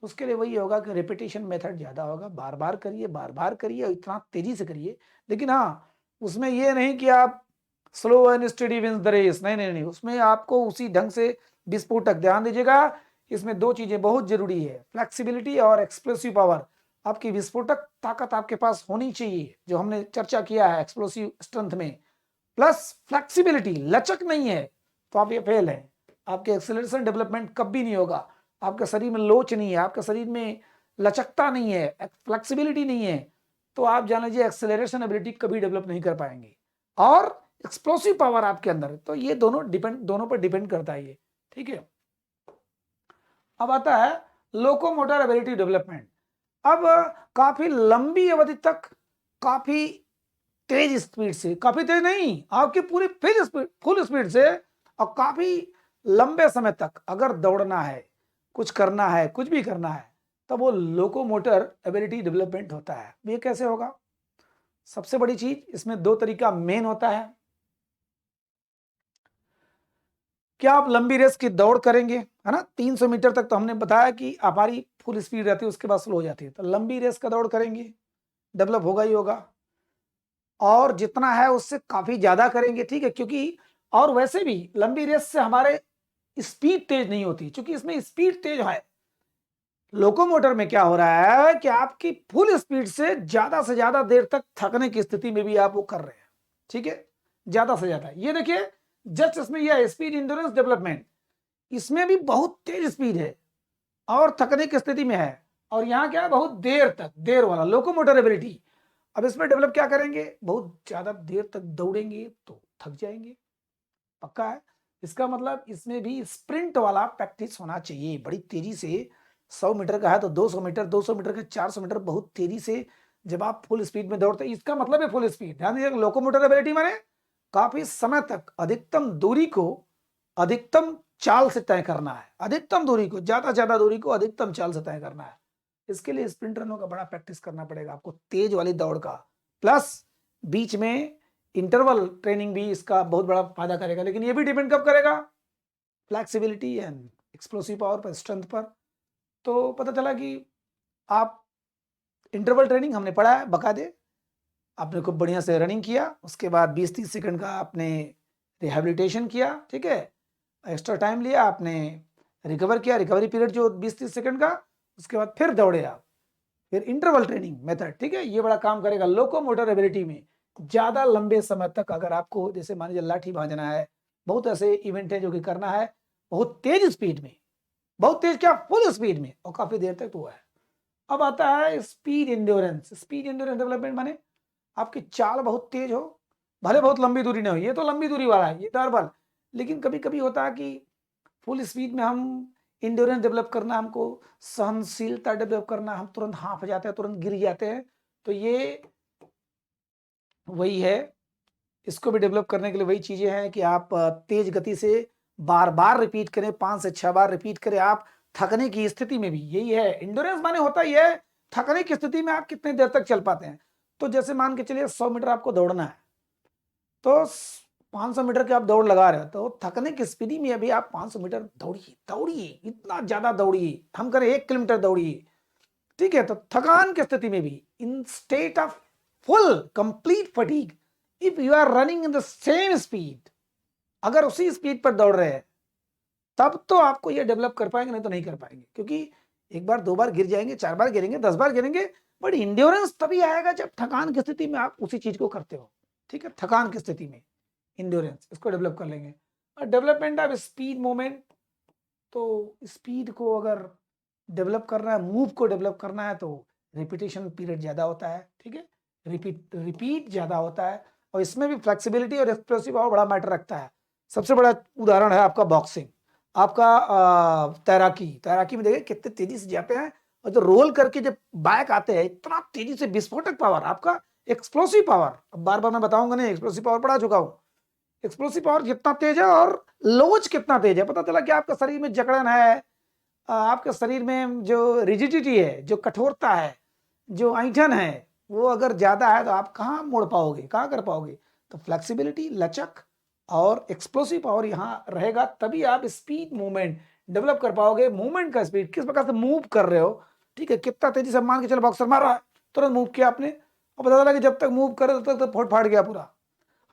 तो उसके लिए वही होगा कि रिपीटेशन मेथड ज्यादा होगा। बार बार करिए, बार बार करिए, और इतना तेजी से करिए। लेकिन हाँ, उसमें ये नहीं कि आप slow and study wins the race, नहीं नहीं नहीं, उसमें आपको उसी ढंग से विस्फोटक। ध्यान दीजिएगा, इसमें दो चीजें बहुत जरूरी है, फ्लेक्सिबिलिटी और एक्सप्लोसिव पावर। आपकी विस्फोटक ताकत आपके पास होनी चाहिए, जो हमने चर्चा किया है एक्सप्लोसिव स्ट्रेंथ में, प्लस फ्लेक्सिबिलिटी, लचक नहीं है तो आप ये फेल है। आपके एक्सेलरेशन डेवलपमेंट कभी नहीं होगा। आपके शरीर में लोच नहीं है, आपके शरीर में लचकता नहीं है, फ्लेक्सिबिलिटी नहीं है, तो आप जान लीजिए एक्सेलरेशन एबिलिटी कभी डेवलप नहीं कर पाएंगे। और एक्सप्लोसिव पावर आपके अंदर, तो ये दोनों पर डिपेंड करता है ये। ठीक है, अब आता है लोकोमोटर एबिलिटी डेवलपमेंट। अब काफी लंबी अवधि तक, काफी तेज स्पीड से, काफी तेज नहीं, आपकी पूरी फुल स्पीड से, और काफी लंबे समय तक अगर दौड़ना है, कुछ करना है, कुछ भी करना है, तब वो लोकोमोटर एबिलिटी डेवलपमेंट होता है। ये कैसे होगा? सबसे बड़ी चीज इसमें दो तरीका मेन होता है। क्या आप लंबी रेस की दौड़ करेंगे, है ना, 300 मीटर तक तो हमने बताया कि हमारी फुल स्पीड रहती है, उसके बाद स्लो हो जाती है। तो लंबी रेस का दौड़ करेंगे, डेवलप होगा ही होगा, और जितना है उससे काफी ज्यादा करेंगे, ठीक है, क्योंकि और वैसे भी लंबी रेस से हमारे स्पीड तेज नहीं होती, क्योंकि इसमें स्पीड तेज है। लोकोमोटर में क्या हो रहा है कि आपकी फुल स्पीड से ज्यादा देर तक थकने की स्थिति में भी आप वो कर रहे हैं, ठीक है, ज्यादा से ज्यादा। ये देखिए, जस्ट इसमें यह स्पीड इंड्योरेंस डेवलपमेंट, इसमें भी बहुत तेज स्पीड है और थकने की स्थिति में है, और यहां क्या है, बहुत देर तक, देर वाला लोकोमोटर एबिलिटी। अब इसमें डेवलप क्या करेंगे, बहुत ज्यादा देर तक दौड़ेंगे तो थक जाएंगे, पक्का है। इसका मतलब इसमें भी स्प्रिंट वाला प्रैक्टिस होना चाहिए, बड़ी तेजी से। 100 मीटर का है तो 200 मीटर, 200 मीटर का 400 मीटर, बहुत तेजी से जब आप फुल स्पीड में दौड़ते हैं, इसका मतलब है फुल स्पीड। ध्यान दीजिए, लोकोमोटर एबिलिटी माने काफी समय तक अधिकतम दूरी को अधिकतम चाल से तय करना है, अधिकतम दूरी को, ज्यादा दूरी को अधिकतम चाल से तय करना है। इसके लिए स्प्रिंट रनों का बड़ा प्रैक्टिस करना पड़ेगा आपको, तेज वाली दौड़ का, प्लस बीच में इंटरवल ट्रेनिंग भी इसका बहुत बड़ा फायदा करेगा। लेकिन ये भी डिपेंड कब करेगा, फ्लेक्सिबिलिटी एंड एक्सप्लोसिव पावर पर, स्ट्रेंथ पर। तो पता चला कि आप इंटरवल ट्रेनिंग हमने पढ़ा है बकायदे, आपने खूब बढ़िया से रनिंग किया, उसके बाद 20-30 सेकंड का आपने रिहेबिलिटेशन किया, ठीक है, एक्स्ट्रा टाइम लिया आपने, रिकवर किया, रिकवरी पीरियड जो 20-30 सेकंड का, उसके बाद फिर दौड़े आप, फिर इंटरवल ट्रेनिंग मेथड, ठीक है, ये बड़ा काम करेगा लोकोमोटर एबिलिटी में। ज्यादा लंबे समय तक अगर आपको, जैसे मान लीजिए लाठी भांजना है, बहुत ऐसे इवेंट है जो कि करना है बहुत तेज स्पीड में, बहुत तेज क्या, फुल स्पीड में, और काफी देर तक तो है। अब आता है speed endurance. Speed endurance development माने आपकी चाल बहुत तेज हो, भले बहुत लंबी दूरी ना हो, ये तो लंबी दूरी वाला है, ये नॉर्मल। लेकिन कभी कभी होता है कि फुल स्पीड में हम इंड्योरेंस डेवलप करना, हमको सहनशीलता डेवलप करना, हम तुरंत हाँफ जाते हैं, तुरंत गिर जाते हैं, तो ये वही है, इसको भी डेवलप करने के लिए वही चीजें हैं कि आप तेज गति से बार बार रिपीट करें, 5 से 6 बार रिपीट करें। आप थकने की स्थिति में भी, यही है इंड्योरेंस माने होता ही है थकने की स्थिति में आप कितने देर तक चल पाते हैं। तो जैसे मान के चलिए 100 मीटर आपको दौड़ना है, तो 500 मीटर के आप दौड़ लगा रहे हो, तो थकने की स्थिति में अभी आप 500 मीटर दौड़िए, दौड़िए, इतना ज्यादा दौड़िए, हम करें 1 किलोमीटर दौड़िए, ठीक है। तो थकान की स्थिति में भी, in state of full complete fatigue, if you are running in the same speed, अगर उसी स्पीड पर दौड़ रहे हैं, तब तो आपको ये डेवलप कर पाएंगे, नहीं तो नहीं कर पाएंगे। क्योंकि एक बार 2 बार गिर जाएंगे, 4 बार गिरेंगे, 10 बार गिरेंगे, बट इंड्योरेंस तभी आएगा जब थकान की स्थिति में आप उसी चीज को करते हो, ठीक है। थकान की स्थिति में इंड्योरेंस, इसको डेवलप कर लेंगे। और डेवलपमेंट ऑफ स्पीड मूवमेंट, तो स्पीड को अगर डेवलप करना है, मूव को डेवलप करना है, तो रिपीटेशन पीरियड ज्यादा होता है, ठीक है, रिपीट ज्यादा होता है। और इसमें भी फ्लेक्सिबिलिटी और एक्सप्लोसिव और बड़ा मैटर रखता है। सबसे बड़ा उदाहरण है आपका बॉक्सिंग, आपका तैराकी में देखिए कितने तेजी से जाते हैं, और जो रोल करके जब बैक आते हैं, इतना तेजी से, विस्फोटक पावर, आपका एक्सप्लोसिव पावर, अब बार बार मैं बताऊंगा नहीं, एक्सप्लोसिव पावर पढ़ा चुका हूं। एक्सप्लोसिव पावर कितना तेज है और लोच कितना तेज है, पता चला कि आपका शरीर में जकड़न है, आपके शरीर में जो रिजिडिटी है, जो कठोरता है, जो ऐंठन है, वो अगर ज्यादा है तो आप कहाँ मोड़ पाओगे, कहाँ कर पाओगे। तो फ्लेक्सिबिलिटी, लचक और एक्सप्लोसिव पावर यहाँ रहेगा, तभी आप स्पीड मूवमेंट डेवलप कर पाओगे। मूवमेंट का स्पीड, किस प्रकार से मूव कर रहे हो, ठीक है, कितना तेजी से, मान के चलो बॉक्सर मार रहा है, तुरंत मूव किया आपने, और पता चला कि जब तक मूव करे तब तक फोड़ फाड़ गया पूरा,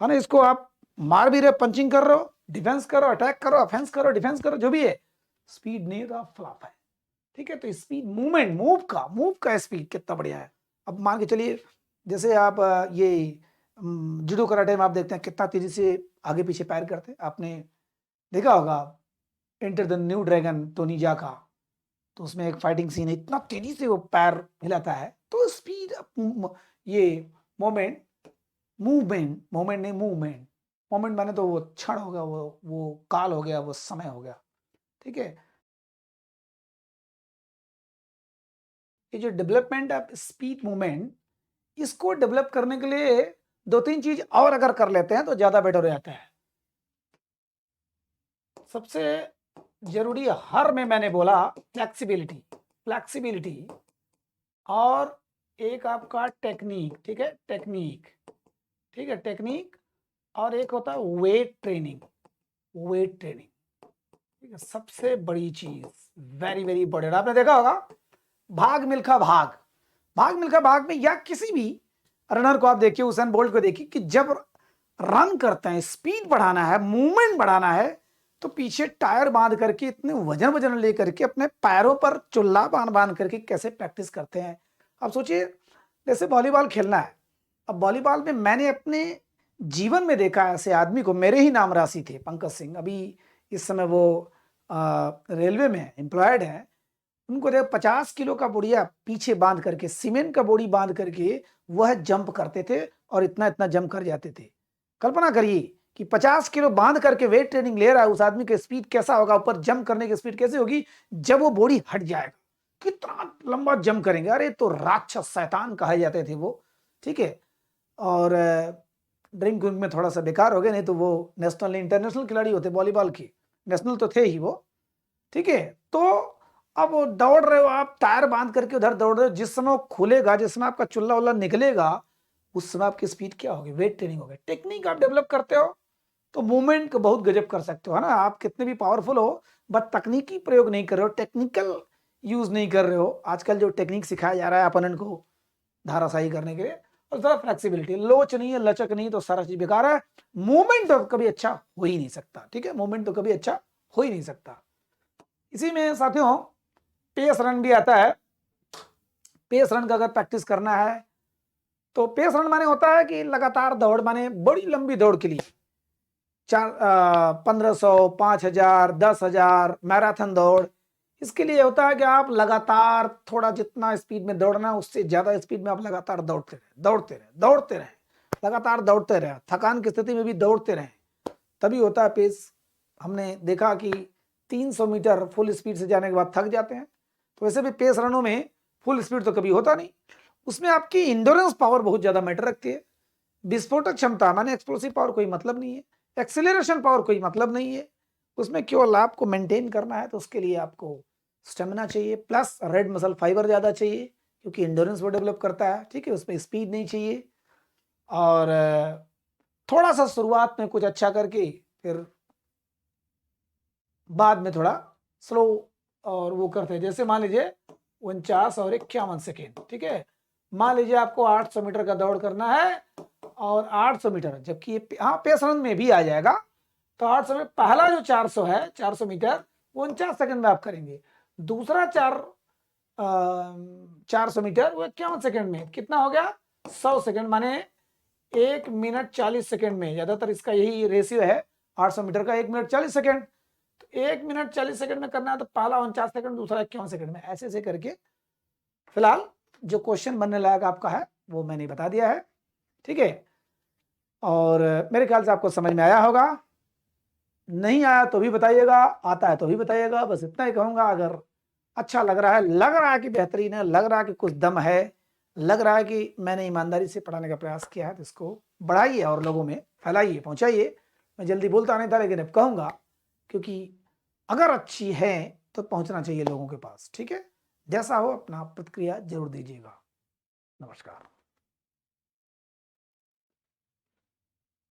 है ना। इसको आप मार भी रहे, पंचिंग कर रहे हो, डिफेंस करो, अटैक करो, ऑफेंस करो, डिफेंस करो, जो भी है, स्पीड नहीं तो फ्लॉप है, ठीक है। तो स्पीड मूवमेंट, मूव का स्पीड कितना बढ़िया है। अब मान के चलिए जैसे आप ये जुडो कराटे में आप देखते हैं कितना तेजी से आगे पीछे पैर करते हैं, आपने देखा होगा एंटर द न्यू ड्रैगन टोनीजा का, तो उसमें एक फाइटिंग सीन है, इतना तेजी से वो पैर हिलाता है। तो स्पीड, ये मोमेंट, मूवमेंट नहीं, मूवमेंट, मोमेंट माने तो वो क्षण हो गया, वो काल हो गया, वो समय हो गया, ठीक है। ये जो डेवलपमेंट ऑफ स्पीड मूवमेंट, इसको डेवलप करने के लिए 2-3 चीज और अगर कर लेते हैं तो ज्यादा बेटर हो जाता है। सबसे जरूरी हर में मैंने बोला फ्लेक्सिबिलिटी और एक आपका टेक्निक, ठीक है, टेक्निक, और एक होता है वेट ट्रेनिंग, ठीक है। सबसे बड़ी चीज, वेरी वेरी इंपॉर्टेंट, आपने देखा होगा भाग मिल्खा भाग में, या किसी भी रनर को आप देखिए, उसेन बोल्ट को देखिए, कि जब रन करते हैं, स्पीड बढ़ाना है, मूवमेंट बढ़ाना है, तो पीछे टायर बांध करके, इतने वजन लेकर के, अपने पैरों पर चुल्ला बांध करके कैसे प्रैक्टिस करते हैं। अब सोचिए जैसे वॉलीबॉल खेलना है, अब वॉलीबॉल में मैंने अपने जीवन में देखा ऐसे आदमी को, मेरे ही नाम राशि थे पंकज सिंह, अभी इस समय वो रेलवे में एम्प्लॉयड है। उनको देखो 50 किलो का बोरिया पीछे बांध करके, सीमेंट का बोरी बांध करके वह जंप करते थे, और इतना इतना जंप कर जाते थे। कल्पना करिए कि 50 किलो बांध करके वेट ट्रेनिंग ले रहा है उस आदमी की स्पीड कैसा होगा, ऊपर जंप करने की स्पीड कैसे होगी जब वो बोरी हट जाएगा, कितना लंबा जंप करेंगे। अरे तो राक्षस, शैतान कहे जाते थे वो, ठीक है। और ड्रिंक विंक में थोड़ा सा बेकार हो गए, नहीं तो वो नेशनल इंटरनेशनल खिलाड़ी होते वॉलीबॉल के, नेशनल तो थे ही वो, ठीक है। तो अब दौड़ रहे हो आप, टायर बांध करके उधर दौड़ रहे हो, जिस समय वो खुलेगा, जिस समय आपका चुल्ला उल्ला निकलेगा, उस समय आपकी स्पीड क्या होगी, वेट ट्रेनिंग होगी। टेक्निक आप डेवलप करते हो तो मूवमेंट को बहुत गजब कर सकते हो, है ना। आप कितने भी पावरफुल हो, बट तकनीकी प्रयोग नहीं कर रहे हो, टेक्निकल यूज नहीं कर रहे हो। आजकल जो टेक्निक सिखाया जा रहा है अपोनेंट को धाराशाही करने के लिए, और जरा फ्लेक्सिबिलिटी, लोच नहीं है, लचक नहीं, तो सारा चीज बेकार है। मूवमेंट तो कभी अच्छा हो ही नहीं सकता, ठीक है, मूवमेंट तो कभी अच्छा हो ही नहीं सकता। इसी में साथियों पेस रन भी आता है। पेस रन का अगर प्रैक्टिस करना है, तो पेस रन माने होता है कि लगातार दौड़, माने बड़ी लंबी दौड़ के लिए 1500, 5000, 10,000 मैराथन दौड़, इसके लिए होता है कि आप लगातार थोड़ा जितना स्पीड में दौड़ना है उससे ज्यादा स्पीड में आप लगातार दौड़ते रहे, लगातार दौड़ते रहे, थकान की स्थिति में भी दौड़ते रहे, तभी होता है पेस। हमने देखा कि 300 मीटर फुल स्पीड से जाने के बाद थक जाते हैं, तो वैसे भी पेस रनों में फुल स्पीड तो कभी होता नहीं, उसमें आपकी इंडोरेंस पावर बहुत ज्यादा मैटर रखती है। विस्फोटक क्षमता माने एक्सप्लोसिव पावर कोई मतलब नहीं है, एक्सीलरेशन पावर कोई मतलब नहीं है, उसमें केवल आपको मेंटेन करना है, तो उसके लिए आपको स्टेमिना चाहिए प्लस रेड मसल फाइबर ज़्यादा चाहिए क्योंकि इंडोरेंस वो डेवलप करता है, ठीक है, उसमें स्पीड नहीं चाहिए। और थोड़ा सा शुरुआत में कुछ अच्छा करके फिर बाद में थोड़ा स्लो और वो करते हैं, जैसे मान लीजिए 49 और 51 सेकेंड, ठीक है। मान लीजिए आपको 800 मीटर का दौड़ करना है और 800 मीटर, जबकि ये हाँ पेस रन में भी आ जाएगा, तो 800 में पहला जो 400 है 400 मीटर वो 49 सेकंड में आप करेंगे, दूसरा 400 मीटर वो 51 सेकंड में, कितना हो गया 100 सेकंड, माने 1 मिनट 40 सेकंड में, ज्यादातर इसका यही रेशियो है 800 मीटर का, 1 मिनट 40 सेकंड, तो 1 मिनट 40 सेकंड में करना है, तो पहला 49 सेकंड, दूसरा 51 सेकंड में, ऐसे ऐसे करके फिलहाल जो क्वेश्चन बनने लायक आपका है वो मैंने बता दिया है, ठीक है। और मेरे ख्याल से आपको समझ में आया होगा, नहीं आया तो भी बताइएगा, आता है तो भी बताइएगा, बस इतना ही कहूंगा। अगर अच्छा लग रहा है कि बेहतरीन है, लग रहा है कि कुछ दम है, लग रहा है कि मैंने ईमानदारी से पढ़ाने का प्रयास किया है, तो इसको बढ़ाइए और लोगों में फैलाइए, पहुंचाइए। मैं जल्दी बोलता नहीं था लेकिन अब कहूंगा, क्योंकि अगर अच्छी है तो पहुंचना चाहिए लोगों के पास, ठीक है। जैसा हो अपना प्रतिक्रिया जरूर दीजिएगा। नमस्कार।